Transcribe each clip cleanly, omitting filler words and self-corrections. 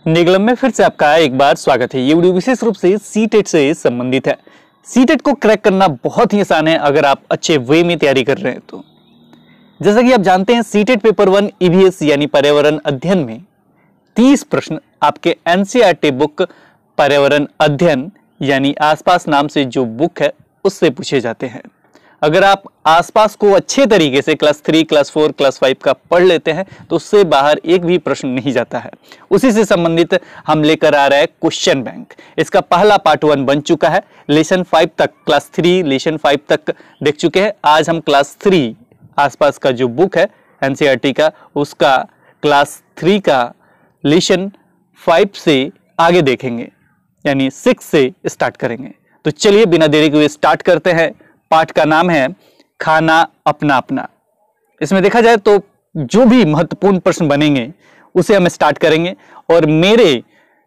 निगलम में फिर से आपका एक बार स्वागत है। ये वीडियो विशेष रूप से सीटेट से संबंधित है। सीटेट को क्रैक करना बहुत ही आसान है अगर आप अच्छे वे में तैयारी कर रहे हैं तो। जैसा कि आप जानते हैं, सीटेट पेपर 1 ईवीएस यानी पर्यावरण अध्ययन में 30 प्रश्न आपके एनसीईआरटी बुक पर्यावरण अध्ययन यानी आसपास नाम से जो बुक है उससे पूछे जाते हैं। अगर आप आसपास को अच्छे तरीके से क्लास 3, क्लास 4, क्लास 5 का पढ़ लेते हैं तो उससे बाहर एक भी प्रश्न नहीं जाता है। उसी से संबंधित हम लेकर आ रहे हैं क्वेश्चन बैंक। इसका पहला पार्ट 1 बन चुका है। लेसन 5 तक, क्लास 3 लेसन 5 तक देख चुके हैं। आज हम क्लास 3 आसपास का जो बुक है एनसीईआरटी का, उसका क्लास 3 का लेसन 5 से आगे देखेंगे, यानी 6 से स्टार्ट करेंगे। तो चलिए बिना देरी के स्टार्ट करते हैं। पाठ का नाम है खाना अपना अपना। इसमें देखा जाए तो जो भी महत्वपूर्ण प्रश्न बनेंगे उसे हम स्टार्ट करेंगे और मेरे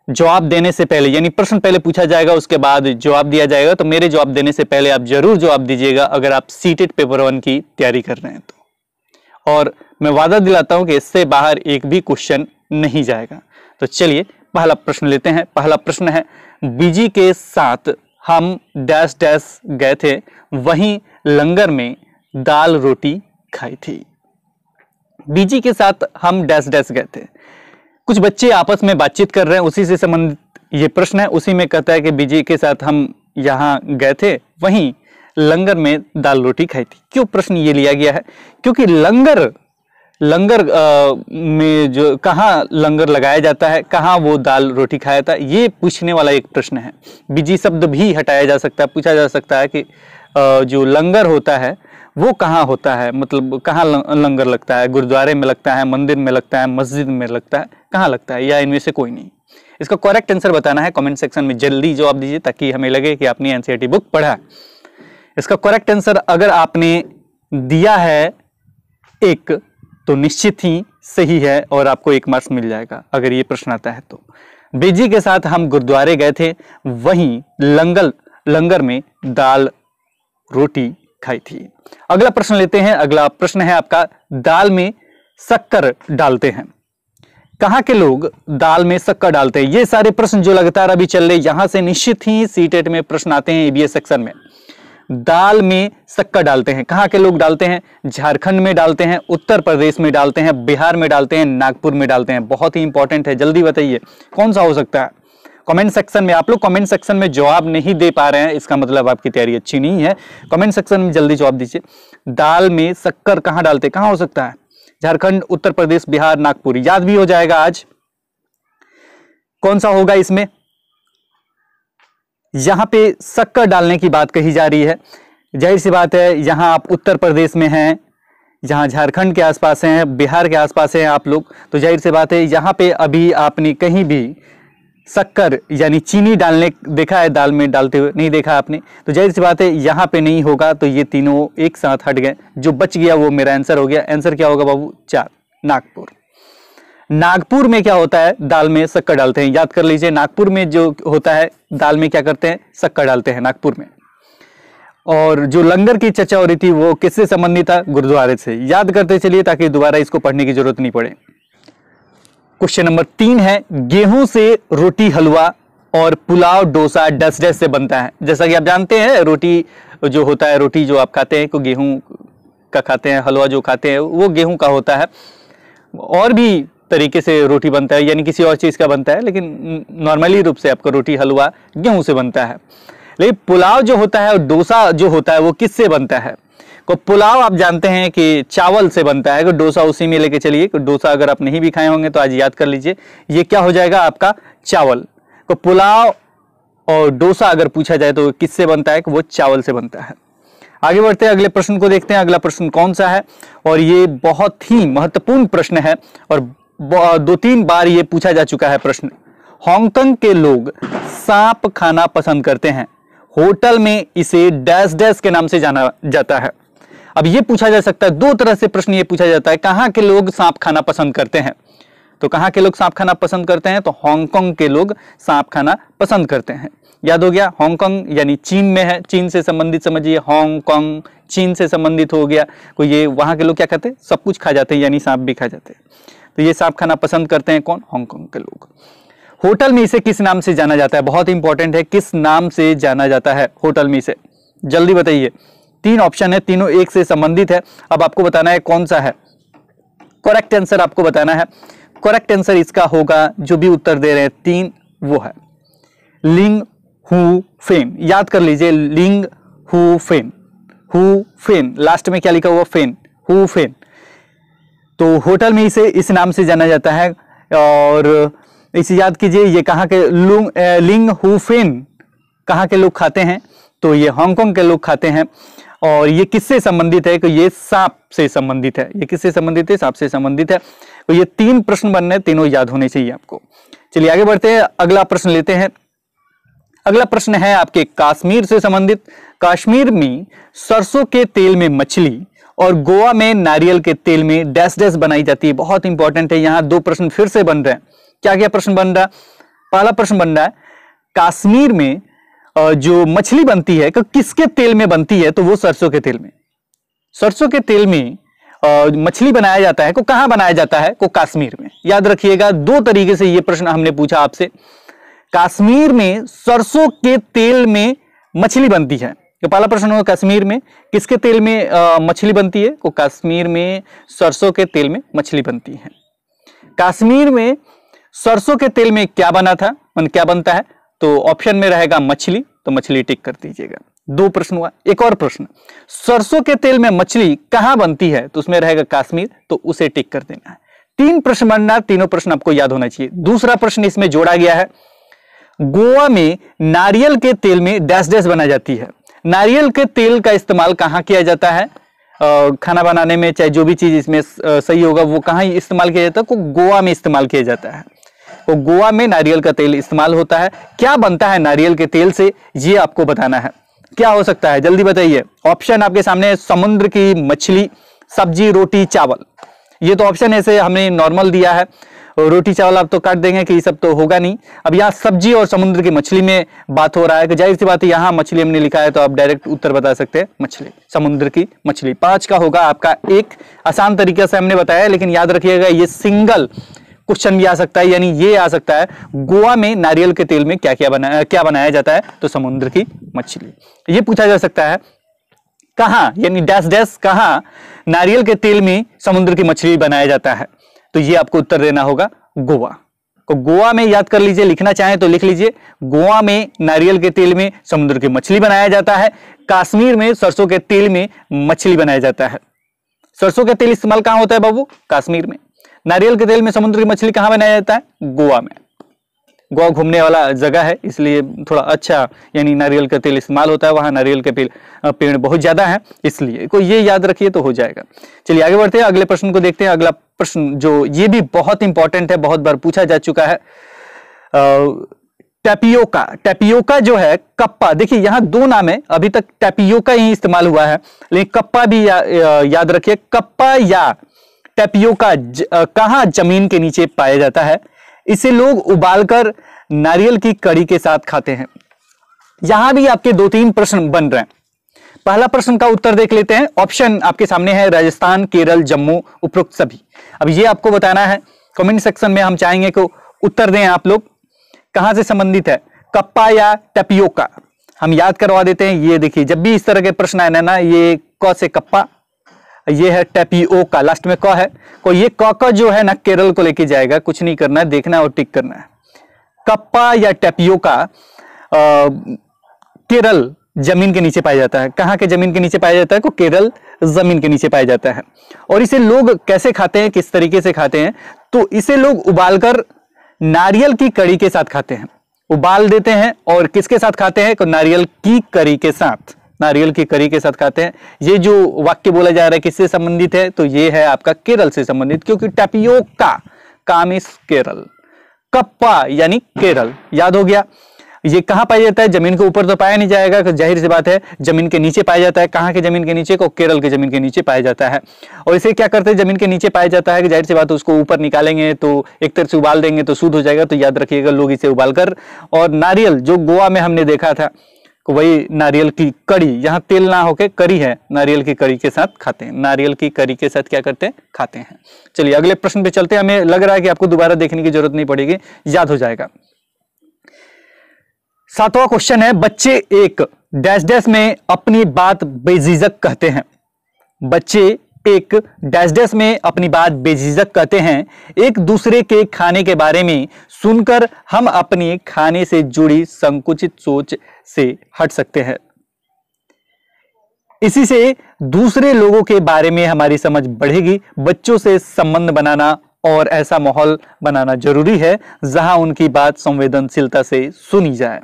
जवाब देने से पहले, यानी प्रश्न पहले पूछा जाएगा उसके बाद जवाब दिया जाएगा, तो मेरे जवाब देने से पहले आप जरूर जवाब दीजिएगा अगर आप सीटेट पेपर 1 की तैयारी कर रहे हैं तो। और मैं वादा दिलाता हूं कि इससे बाहर एक भी क्वेश्चन नहीं जाएगा। तो चलिए पहला प्रश्न लेते हैं। पहला प्रश्न है, बीजी के साथ हम डैश डैश गए थे, वहीं लंगर में दाल रोटी खाई थी। बीजी के साथ हम डैश डैश गए थे। कुछ बच्चे आपस में बातचीत कर रहे हैं, उसी से संबंधित ये प्रश्न है। उसी में कहता है कि बीजी के साथ हम यहाँ गए थे, वहीं लंगर में दाल रोटी खाई थी। क्यों प्रश्न ये लिया गया है? क्योंकि लंगर में जो कहाँ लंगर लगाया जाता है, कहाँ वो दाल रोटी खाया था, ये पूछने वाला एक प्रश्न है। बीजी शब्द भी हटाया जा सकता है। पूछा जा सकता है कि जो लंगर होता है वो कहाँ होता है, मतलब कहाँ लंगर लगता है? गुरुद्वारे में लगता है, मंदिर में लगता है, मस्जिद में लगता है, कहाँ लगता है, या इनमें से कोई नहीं? इसका करेक्ट आंसर बताना है। कमेंट सेक्शन में जल्दी जवाब दीजिए ताकि हमें लगे कि आपने एनसीईआरटी बुक पढ़ा। इसका करेक्ट आंसर अगर आपने दिया है 1 तो निश्चित ही सही है और आपको 1 मार्क्स मिल जाएगा अगर ये प्रश्न आता है तो। बीजी के साथ हम गुरुद्वारे गए थे, वहीं लंगर में दाल रोटी खाई थी। अगला प्रश्न लेते हैं। अगला प्रश्न है आपका, दाल में शक्कर डालते हैं। कहां के लोग दाल में शक्कर डालते हैं? ये सारे प्रश्न जो लगातार अभी चल रहे, यहां से निश्चित ही सीटेट में प्रश्न आते हैं ईवीएस सेक्शन में। दाल में शक्कर डालते हैं, कहां के लोग डालते हैं? झारखंड में डालते हैं, उत्तर प्रदेश में डालते हैं, बिहार में डालते हैं, नागपुर में डालते हैं। बहुत ही इंपॉर्टेंट है, जल्दी बताइए कौन सा हो सकता है। कमेंट सेक्शन में, आप लोग कमेंट सेक्शन में जवाब नहीं दे पा रहे हैं, इसका मतलब आपकी तैयारी अच्छी नहीं है। कमेंट सेक्शन में जल्दी जवाब दीजिए। दाल में शक्कर कहां डालते, कहां हो सकता है? झारखंड, उत्तर प्रदेश, बिहार, नागपुर। याद भी हो जाएगा आज कौन सा होगा इसमें। यहां पे शक्कर डालने की बात कही जा रही है। जाहिर सी बात है, यहां आप उत्तर प्रदेश में हैं, जहां झारखंड के आसपास हैं, बिहार के आसपास हैं आप लोग, तो जाहिर सी बात है यहां पे अभी आपने कहीं भी शक्कर यानी चीनी डालने देखा है? दाल में डालते हुए नहीं देखा आपने, तो जाहिर सी बात है यहां पे नहीं होगा। तो ये तीनों एक साथ हट गए। जो बच गया वो मेरा आंसर हो गया। आंसर क्या होगा बाबू? 4, नागपुर। नागपुर में क्या होता है? दाल में शक्कर डालते हैं। याद कर लीजिए, नागपुर में जो होता है दाल में क्या करते हैं? शक्कर डालते हैं नागपुर में। और जो लंगर की चर्चा हो रही थी वो किससे संबंधित था? गुरुद्वारे से। याद करते चलिए ताकि दोबारा इसको पढ़ने की जरूरत नहीं पड़े। क्वेश्चन नंबर 3 है, गेहूं से रोटी, हलवा और पुलाव, डोसा डैश डैश से बनता है। जैसा कि आप जानते हैं, रोटी जो होता है, रोटी जो आप खाते हैं को गेहूं का खाते हैं, हलवा जो खाते हैं वो गेहूं का होता है। और भी तरीके से रोटी बनता है, यानी किसी और चीज का बनता है, लेकिन नॉर्मली रूप से आपका रोटी हलवा गेहूं से बनता है। लेकिन पुलाव जो होता है और डोसा जो होता है वो किससे बनता है? को पुलाव आप जानते हैं कि चावल से बनता है, डोसा उसी में लेके चलिए। डोसा अगर आप नहीं भी खाए होंगे तो आज याद कर लीजिए, ये क्या हो जाएगा आपका? चावल। तो पुलाव और डोसा अगर पूछा जाए तो किससे बनता है? वो चावल से बनता है। आगे बढ़ते हैं, अगले प्रश्न को देखते हैं। अगला प्रश्न कौन सा है? और ये बहुत ही महत्वपूर्ण प्रश्न है और 2-3 बार ये पूछा जा चुका है प्रश्न। हांगकांग के लोग सांप खाना पसंद करते हैं, होटल में इसे डैश डैश के नाम से जाना जाता है। अब ये पूछा जा सकता है, 2 तरह से प्रश्न ये पूछा जाता है। कहां के लोग सांप खाना पसंद करते हैं? तो कहां के लोग सांप खाना पसंद करते हैं? तो हांगकांग के लोग सांप खाना पसंद करते हैं। याद हो गया? हांगकांग यानी चीन में है, चीन से संबंधित समझिए। हांगकांग चीन से संबंधित हो गया। तो ये वहां के लोग क्या कहते हैं? सब कुछ खा जाते हैं, यानी सांप भी खा जाते हैं। तो ये सांप खाना पसंद करते हैं कौन? हांगकांग के लोग। होटल में इसे किस नाम से जाना जाता है? बहुत इंपॉर्टेंट है, किस नाम से जाना जाता है होटल में इसे? जल्दी बताइए। 3 ऑप्शन है, तीनों एक से संबंधित है। अब आपको बताना है कौन सा है करेक्ट आंसर, आपको बताना है। करेक्ट आंसर इसका होगा, जो भी उत्तर दे रहे हैं 3, वो है लिंग हु फेन। याद कर लीजिए, लिंग who fan. Who fan, last में क्या लिखा हुआ? फेन, हु फेन। तो होटल में इसे इस नाम से जाना जाता है। और इसे याद कीजिए, ये कहाँ के लिंग हु फेन कहाँ के लोग खाते हैं? तो ये हांगकांग के लोग खाते हैं। और ये किससे संबंधित है? कि ये सांप से संबंधित है। ये किससे संबंधित है? सांप से संबंधित है। तो ये 3 प्रश्न बनने, तीनों याद होने चाहिए आपको। चलिए आगे बढ़ते हैं, अगला प्रश्न लेते हैं। अगला प्रश्न है आपके कश्मीर से संबंधित। कश्मीर में सरसों के तेल में मछली और गोवा में नारियल के तेल में डैश डैश बनाई जाती है। बहुत इंपॉर्टेंट है, यहां 2 प्रश्न फिर से बन रहे हैं। क्या क्या प्रश्न बन रहा है? पहला प्रश्न बन रहा है, कश्मीर में जो मछली बनती है किसके तेल में बनती है? तो वो सरसों के तेल में। सरसों के तेल में मछली बनाया जाता है, को कहां बनाया जाता है? को कश्मीर में। याद रखिएगा, 2 तरीके से ये प्रश्न हमने पूछा आपसे। कश्मीर में सरसों के तेल में मछली बनती है, तो पहला प्रश्न होगा कश्मीर में किसके तेल में मछली बनती है? को कश्मीर में सरसों के तेल में मछली बनती है। कश्मीर में सरसों के तेल में क्या बना था, क्या बनता है? तो ऑप्शन में रहेगा मछली, तो मछली टिक कर दीजिएगा। 2 प्रश्न हुआ। एक और प्रश्न, सरसों के तेल में मछली कहां बनती है? तो उसमें रहेगा कश्मीर, तो उसे टिक कर देना है। 3 प्रश्न बनना, तीनों प्रश्न आपको याद होना चाहिए। दूसरा प्रश्न इसमें जोड़ा गया है, गोवा में नारियल के तेल में डैश डैश बनाई जाती है। नारियल के तेल का इस्तेमाल कहां किया जाता है? खाना बनाने में, चाहे जो भी चीज इसमें सही होगा वो कहां इस्तेमाल किया जाता है? को गोवा में इस्तेमाल किया जाता है। तो गोवा में नारियल का तेल इस्तेमाल होता है। क्या बनता है नारियल के तेल से, ये आपको बताना है। क्या हो सकता है? जल्दी बताइए। ऑप्शन आपके सामने, समुद्र की मछली, सब्जी, रोटी, चावल। ये तो ऑप्शन ऐसे हमने नॉर्मल दिया है, रोटी चावल आप तो काट देंगे कि ये सब तो होगा नहीं। अब यहाँ सब्जी और समुद्र की मछली में बात हो रहा है, कि जाहिर सी बात है यहाँ मछली हमने लिखा है, तो आप डायरेक्ट उत्तर बता सकते हैं मछली, समुद्र की मछली। 5 का होगा आपका। एक आसान तरीके से हमने बताया, लेकिन याद रखिएगा ये सिंगल क्वेश्चन भी आ सकता है, यानी ये आ सकता है, गोवा में नारियल के तेल में क्या बनाया जाता है? तो समुद्र की मछली। ये पूछा जा सकता है, कहां, यानी डैश डैश कहां नारियल के तेल में समुद्र की मछली बनाया जाता है? तो ये आपको उत्तर देना होगा गोवा। तो गोवा में याद कर लीजिए, लिखना चाहें तो लिख लीजिए, गोवा में नारियल के तेल में समुद्र की मछली बनाया जाता है। कश्मीर में सरसों के तेल में मछली बनाया जाता है। सरसों के तेल इस्तेमाल कहां होता है बाबू? कश्मीर में। नारियल के तेल में समुद्र की मछली कहां बनाया जाता है? गोवा में। गोवा घूमने वाला जगह है, इसलिए थोड़ा अच्छा, यानी नारियल का तेल इस्तेमाल होता है वहां, नारियल के पेड़ बहुत ज्यादा है, इसलिए को ये याद रखिए तो हो जाएगा। चलिए आगे बढ़ते हैं, अगले प्रश्न को देखते हैं। अगला प्रश्न जो ये भी बहुत इंपॉर्टेंट है, बहुत बार पूछा जा चुका है, टैपियोका। टैपियोका जो है कप्पा, देखिए यहाँ 2 नाम है, अभी तक टैपियोका ही इस्तेमाल हुआ है, लेकिन कप्पा भी याद रखिए। कप्पा या टैपियोका कहां जमीन के नीचे पाया जाता है? इसे लोग उबालकर नारियल की कड़ी के साथ खाते हैं। यहां भी आपके 2-3 प्रश्न बन रहे हैं। पहला प्रश्न का उत्तर देख लेते हैं। ऑप्शन आपके सामने है, राजस्थान, केरल, जम्मू, उपरोक्त सभी। अब ये आपको बताना है, कमेंट सेक्शन में हम चाहेंगे कि उत्तर दें आप लोग, कहां से संबंधित है, कप्पा या टैपियोका। हम याद करवा देते हैं। ये देखिए, जब भी इस तरह के प्रश्न आए ना, ये क से कप्पा, ये है टैपियोका, लास्ट में क है। को ये क जो है ना केरल को लेके जाएगा, कुछ नहीं करना है, देखना है और टिक करना है। कप्पा या टैपियोका केरल जमीन के नीचे पाया जाता है। कहां के जमीन के नीचे पाया जाता है? को केरल जमीन के नीचे पाया जाता है। और इसे लोग कैसे खाते हैं, किस तरीके से खाते हैं? तो इसे लोग उबालकर नारियल की कड़ी के साथ खाते हैं। उबाल देते हैं और किसके साथ खाते हैं? नारियल की कड़ी के साथ, नारियल की कड़ी के साथ खाते हैं। ये जो वाक्य बोला जा रहा है किससे संबंधित है? तो ये है आपका केरल से संबंधित, क्योंकि टैपियोका काम इस केरल, कप्पा यानी केरल। याद हो गया। ये कहां पाया जाता है? जमीन के ऊपर तो पाया नहीं जाएगा, जाहिर सी बात है, जमीन के नीचे पाया जाता है। कहां के जमीन के नीचे? को केरल के जमीन के नीचे पाया जाता है। और इसे क्या करते हैं? जमीन के नीचे पाया जाता है कि जाहिर सी बात है, उसको ऊपर निकालेंगे तो एक तरह से उबाल देंगे तो शुद्ध हो जाएगा। तो याद रखिएगा, लोग इसे उबालकर, और नारियल जो गोवा में हमने देखा था, वही नारियल की कड़ी, यहाँ तेल ना होके कड़ी है, नारियल की कड़ी के साथ खाते हैं। नारियल की कड़ी के साथ क्या करते हैं? खाते हैं। चलिए अगले प्रश्न पे चलते हैं। हमें लग रहा है कि आपको दोबारा देखने की जरूरत नहीं पड़ेगी, याद हो जाएगा। सातवां क्वेश्चन है, बच्चे एक डैश डैश में अपनी बात बेझिझक कहते हैं। बच्चे एक डैश डैश में अपनी बात बेझिझक कहते हैं। एक दूसरे के खाने के बारे में सुनकर हम अपने खाने से जुड़ी संकुचित सोच से हट सकते हैं। इसी से दूसरे लोगों के बारे में हमारी समझ बढ़ेगी। बच्चों से संबंध बनाना और ऐसा माहौल बनाना जरूरी है जहां उनकी बात संवेदनशीलता से सुनी जाए।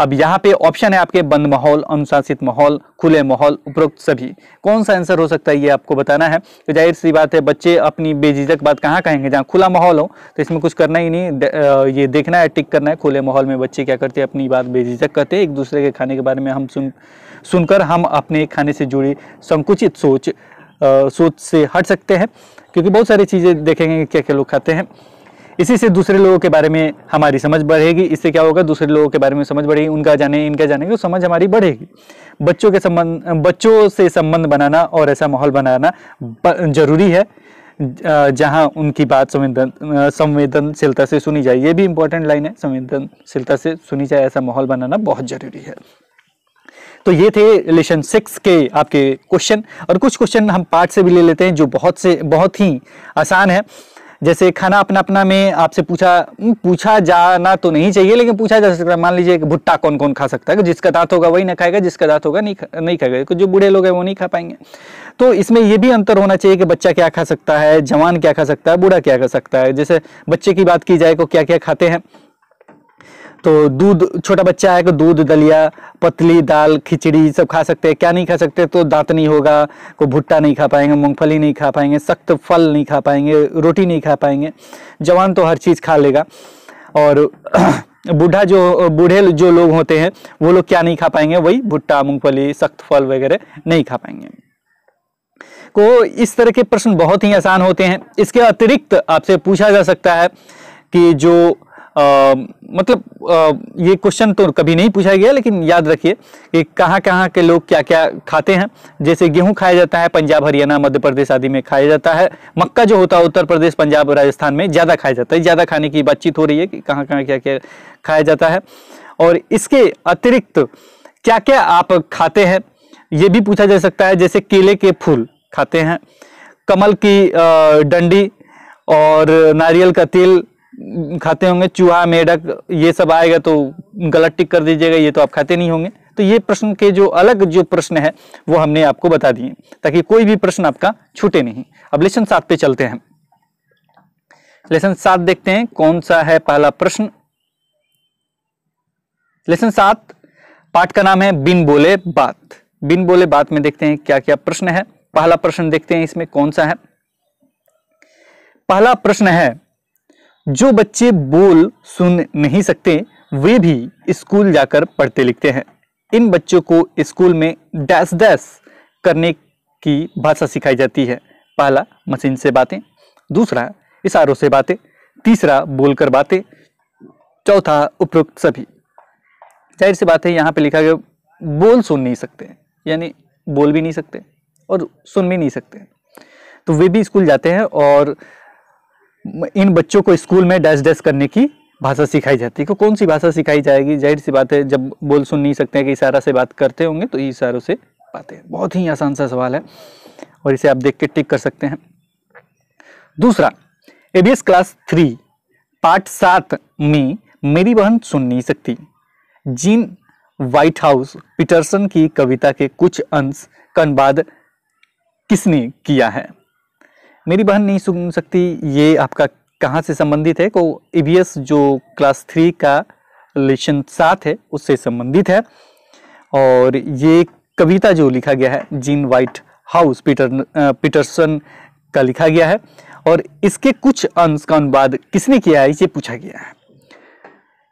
अब यहाँ पे ऑप्शन है आपके, बंद माहौल, अनुशासित माहौल, खुले माहौल, उपरोक्त सभी। कौन सा आंसर हो सकता है ये आपको बताना है। तो जाहिर सी बात है, बच्चे अपनी बेझिझक बात कहाँ कहेंगे, जहाँ खुला माहौल हो। तो इसमें कुछ करना ही नहीं, ये देखना है, टिक करना है। खुले माहौल में बच्चे क्या करते हैं, अपनी बात बेझिझक कहते हैं। एक दूसरे के खाने के बारे में हम सुनकर हम अपने खाने से जुड़ी संकुचित सोच से हट सकते हैं, क्योंकि बहुत सारी चीजें देखेंगे क्या क्या लोग खाते हैं। इसी से दूसरे लोगों के बारे में हमारी समझ बढ़ेगी। इससे क्या होगा, दूसरे लोगों के बारे में समझ बढ़ेगी, उनका जाने इनका जाने की समझ हमारी बढ़ेगी। बच्चों से संबंध बनाना और ऐसा माहौल बनाना जरूरी है जहां उनकी बात संवेदनशीलता से सुनी जाए। ये भी इंपॉर्टेंट लाइन है, संवेदनशीलता से सुनी जाए, ऐसा माहौल बनाना बहुत जरूरी है। तो ये थे लेसन 6 के आपके क्वेश्चन। और कुछ क्वेश्चन हम पार्ट से भी ले लेते हैं जो बहुत ही आसान है। जैसे खाना अपना अपना में आपसे पूछा जाना तो नहीं चाहिए, लेकिन पूछा जा सकता है। मान लीजिए कि भुट्टा कौन कौन खा सकता है, जिसका दांत होगा वही ना खाएगा, जिसका दांत होगा नहीं खाएगा। जो बूढ़े लोग हैं वो नहीं खा पाएंगे। तो इसमें ये भी अंतर होना चाहिए कि बच्चा क्या खा सकता है, जवान क्या खा सकता है, बूढ़ा क्या खा सकता है। जैसे बच्चे की बात की जाए तो क्या क्या खाते हैं, तो दूध, छोटा बच्चा है तो दूध, दलिया, पतली दाल, खिचड़ी सब खा सकते हैं। क्या नहीं खा सकते, तो दांत नहीं होगा, को भुट्टा नहीं खा पाएंगे, मूंगफली नहीं खा पाएंगे, सख्त फल नहीं खा पाएंगे, रोटी नहीं खा पाएंगे। जवान तो हर चीज खा लेगा। और बूढ़े जो लोग होते हैं वो लोग क्या नहीं खा पाएंगे, वही भुट्टा, मूंगफली, सख्त फल वगैरह नहीं खा पाएंगे। को इस तरह के प्रश्न बहुत ही आसान होते हैं। इसके अतिरिक्त आपसे पूछा जा सकता है कि जो ये क्वेश्चन तो कभी नहीं पूछा गया, लेकिन याद रखिए कि कहाँ कहाँ के लोग क्या क्या खाते हैं। जैसे गेहूं खाया जाता है पंजाब, हरियाणा, मध्य प्रदेश आदि में खाया जाता है। मक्का जो होता है उत्तर प्रदेश, पंजाब, राजस्थान में ज्यादा खाया जाता है। ज्यादा खाने की बातचीत हो रही है कि कहाँ कहाँ क्या क्या खाया जाता है। और इसके अतिरिक्त क्या क्या आप खाते हैं ये भी पूछा जा सकता है। जैसे केले के फूल खाते हैं, कमल की डंडी और नारियल का तेल खाते होंगे, चूहा, मेढक, ये सब आएगा तो गलत टिक कर दीजिएगा, ये तो आप खाते नहीं होंगे। तो ये प्रश्न के जो अलग जो प्रश्न है वो हमने आपको बता दिए, ताकि कोई भी प्रश्न आपका छूटे नहीं। अब लेसन 7 पे चलते हैं। लेसन 7 देखते हैं कौन सा है पहला प्रश्न। लेसन 7 पाठ का नाम है बिन बोले बात। बिन बोले बात में देखते हैं क्या क्या प्रश्न है। पहला प्रश्न देखते हैं इसमें कौन सा है। पहला प्रश्न है, जो बच्चे बोल सुन नहीं सकते वे भी स्कूल जाकर पढ़ते लिखते हैं। इन बच्चों को स्कूल में डैश डैश करने की भाषा सिखाई जाती है। पहला, मशीन से बातें। दूसरा, इशारों से बातें। तीसरा, बोलकर बातें। चौथा, उपरोक्त सभी। जाहिर सी बात है यहाँ पे लिखा गया बोल सुन नहीं सकते, यानी बोल भी नहीं सकते और सुन भी नहीं सकते, तो वे भी स्कूल जाते हैं और इन बच्चों को स्कूल में डैश डैश करने की भाषा सिखाई जाती है। कौन सी भाषा सिखाई जाएगी? जाहिर सी बात है जब बोल सुन नहीं सकते हैं कि इशारा से बात करते होंगे तो इशारों से बातें। बहुत ही आसान सा सवाल है और इसे आप देख के टिक कर सकते हैं। दूसरा, एबीएस क्लास 3 पार्ट 7 में मेरी बहन सुन नहीं सकती। जीन व्हाइट हाउस पीटरसन की कविता के कुछ अंश का अनुवाद किसने किया है? मेरी बहन नहीं सुन सकती, ये आपका कहाँ से संबंधित है? को ईवीएस जो क्लास 3 का लेसन 7 है उससे संबंधित है। और ये कविता जो लिखा गया है जीन व्हाइट हाउस पीटरसन का लिखा गया है और इसके कुछ अंश का अनुवाद किसने किया है ये पूछा गया है।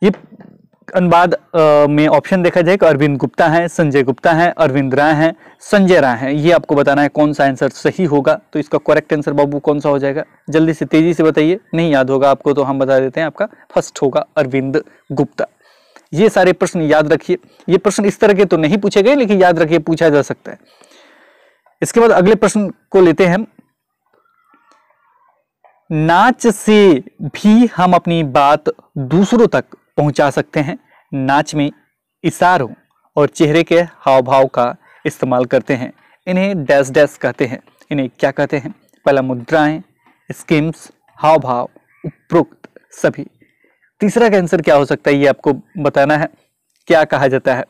ये अनुवाद में ऑप्शन देखा जाए तो अरविंद गुप्ता है, संजय गुप्ता है, अरविंद राय है, संजय राय है। ये आपको बताना है कौन सा आंसर सही होगा। तो इसका करेक्ट आंसर बाबू कौन सा हो जाएगा? जल्दी से तेजी से बताइए, नहीं याद होगा आपको तो हम बता देते हैं, आपका फर्स्ट होगा अरविंद गुप्ता। ये सारे प्रश्न याद रखिए। ये प्रश्न इस तरह के तो नहीं पूछे गए लेकिन याद रखिए पूछा जा सकता है। इसके बाद अगले प्रश्न को लेते हैं। नाच से भी हम अपनी बात दूसरों तक पहुंचा सकते हैं। नाच में इशारों और चेहरे के हाव भाव का इस्तेमाल करते हैं। इन्हें डैश डैश कहते हैं। इन्हें क्या कहते हैं? पहला मुद्राएं, स्कीम्स, हाव भाव, उपरोक्त सभी। तीसरा का आंसर क्या हो सकता है ये आपको बताना है। क्या कहा जाता है?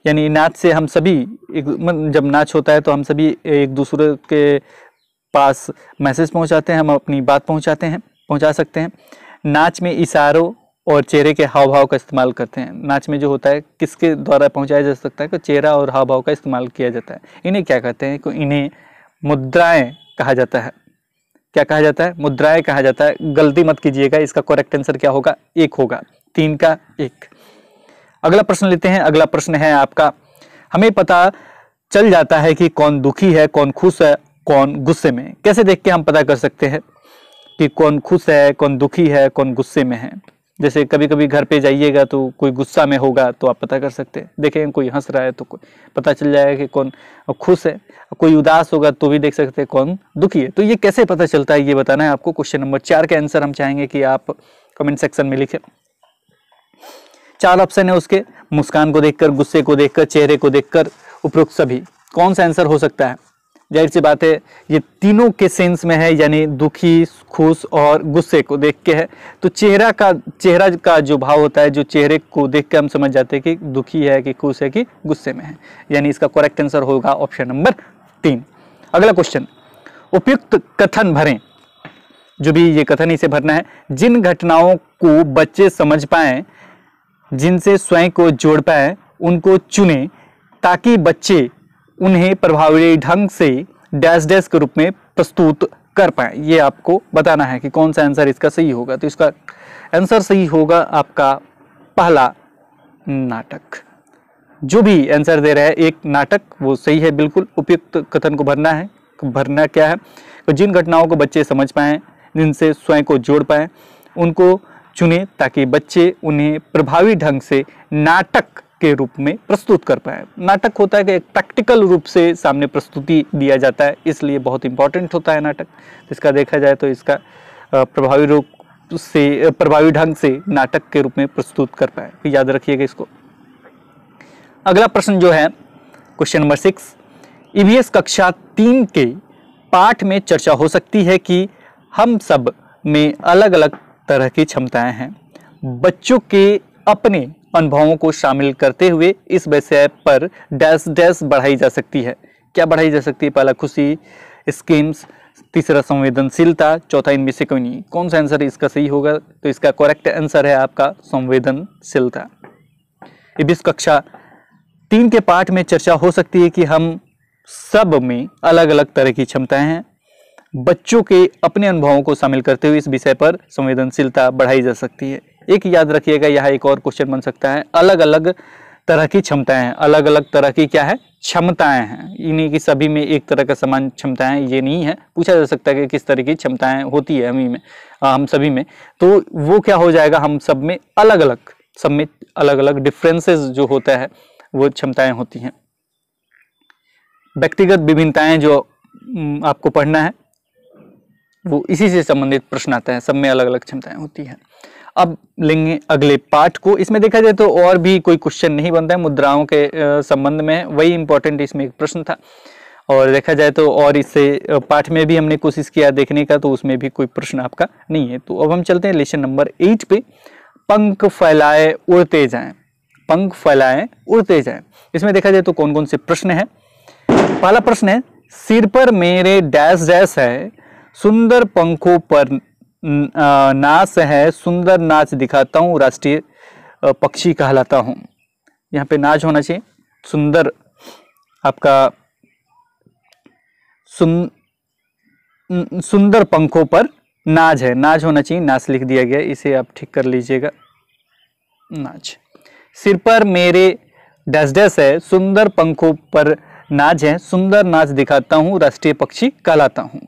यानी नाच से हम सभी जब नाच होता है तो हम सभी एक दूसरे के पास मैसेज पहुंचाते हैं, हम अपनी बात पहुंचा सकते हैं। नाच में इशारों और चेहरे के हाव भाव का इस्तेमाल करते हैं। नाच में जो होता है किसके द्वारा पहुंचाया जा सकता है? कि चेहरा और हाव भाव का इस्तेमाल किया जाता है। इन्हें क्या कहते हैं? इन्हें मुद्राएं कहा जाता है। क्या कहा जाता है? मुद्राएं कहा जाता है। गलती मत कीजिएगा, इसका करेक्ट आंसर क्या होगा? 1 होगा। 3 का 1। अगला प्रश्न लेते हैं। अगला प्रश्न है आपका, हमें पता चल जाता है कि कौन दुखी है, कौन खुश है, कौन गुस्से में। कैसे देख के हम पता कर सकते हैं कि कौन खुश है, कौन दुखी है, कौन गुस्से में है? जैसे कभी कभी घर पे जाइएगा तो कोई गुस्सा में होगा तो आप पता कर सकते हैं। देखें कोई हंस रहा है तो कोई पता चल जाएगा कि कौन खुश है। कोई उदास होगा तो भी देख सकते हैं कौन दुखी है। तो ये कैसे पता चलता है ये बताना है आपको। क्वेश्चन नंबर 4 के आंसर हम चाहेंगे कि आप कमेंट सेक्शन में लिखें। 4 ऑप्शन है उसके। मुस्कान को देखकर, गुस्से को देखकर, चेहरे को देखकर, उपरोक्त सभी। कौन सा आंसर हो सकता है? जाहिर सी बात है ये तीनों के सेंस में है, यानी दुखी, खुश और गुस्से को देख के है। तो चेहरा का जो भाव होता है, जो चेहरे को देख के हम समझ जाते हैं कि दुखी है, कि खुश है, कि गुस्से में है। यानी इसका करेक्ट आंसर होगा ऑप्शन नंबर 3। अगला क्वेश्चन, उपयुक्त कथन भरें। जो भी ये कथन इसे भरना है। जिन घटनाओं को बच्चे समझ पाए, जिनसे स्वयं को जोड़ पाए, उनको चुने ताकि बच्चे उन्हें प्रभावी ढंग से डैश डैश के रूप में प्रस्तुत कर पाए। ये आपको बताना है कि कौन सा आंसर इसका सही होगा। तो इसका आंसर सही होगा आपका पहला, नाटक। जो भी आंसर दे रहा है एक नाटक, वो सही है बिल्कुल। उपयुक्त कथन को भरना है। भरना क्या है? तो जिन घटनाओं को बच्चे समझ पाए, जिनसे स्वयं को जोड़ पाए, उनको चुने ताकि बच्चे उन्हें प्रभावी ढंग से नाटक के रूप में प्रस्तुत कर पाए। नाटक होता है कि एक प्रैक्टिकल रूप से सामने प्रस्तुति दिया जाता है, इसलिए बहुत इंपॉर्टेंट होता है नाटक। इसका देखा जाए तो इसका प्रभावी ढंग से नाटक के रूप में प्रस्तुत कर पाए। तो याद रखिएगा इसको। अगला प्रश्न जो है क्वेश्चन नंबर 6, ईवीएस कक्षा 3 के पाठ में चर्चा हो सकती है कि हम सब में अलग अलग तरह की क्षमताएं हैं। बच्चों के अपने अनुभवों को शामिल करते हुए इस विषय पर डैश डैश बढ़ाई जा सकती है। क्या बढ़ाई जा सकती है? पहला खुशी, स्कीम्स, तीसरा संवेदनशीलता, चौथा इनमें से कोई नहीं। कौन सा आंसर इसका सही होगा? तो इसका करेक्ट आंसर है आपका संवेदनशीलता। इस कक्षा 3 के पाठ में चर्चा हो सकती है कि हम सब में अलग अलग तरह की क्षमताएं हैं। बच्चों के अपने अनुभवों को शामिल करते हुए इस विषय पर संवेदनशीलता बढ़ाई जा सकती है। एक याद रखिएगा, यहाँ एक और क्वेश्चन बन सकता है, अलग अलग तरह की क्षमताएं हैं। अलग अलग तरह की क्या है? क्षमताएं हैं। इन्हीं की सभी में एक तरह का समान क्षमताएं ये नहीं है। पूछा जा सकता है कि किस तरह की क्षमताएं होती है हम सभी में। तो वो क्या हो जाएगा? हम सब में अलग अलग डिफरेंसेस जो होता है वो क्षमताएं होती हैं। व्यक्तिगत विभिन्नताएं जो आपको पढ़ना है वो इसी से संबंधित प्रश्न आता है। सब में अलग अलग क्षमताएं होती हैं। अब लेंगे अगले पाठ को। इसमें देखा जाए तो और भी कोई क्वेश्चन नहीं बनता है मुद्राओं के संबंध में, वही इंपॉर्टेंट इसमें एक प्रश्न था। और देखा जाए तो और इससे पाठ में भी हमने कोशिश किया देखने का, तो उसमें भी कोई प्रश्न आपका नहीं है। तो अब हम चलते हैं लेसन नंबर 8 पे। पंख फैलाए उड़ते जाएं। पंख फैलाए उड़ते जाएं। इसमें देखा जाए तो कौन कौन से प्रश्न है। पहला प्रश्न है, सिर पर मेरे डैश डैश है, सुंदर पंखों पर नाच है, सुंदर नाच दिखाता हूँ, राष्ट्रीय पक्षी कहलाता हूँ। यहाँ पे नाच होना चाहिए। सुंदर आपका सुंदर पंखों पर नाच है, नाच होना चाहिए, नाच लिख दिया गया, इसे आप ठीक कर लीजिएगा। नाच। सिर पर मेरे डैश डैश है, सुंदर पंखों पर नाच है, सुंदर नाच दिखाता हूँ, राष्ट्रीय पक्षी कहलाता हूँ।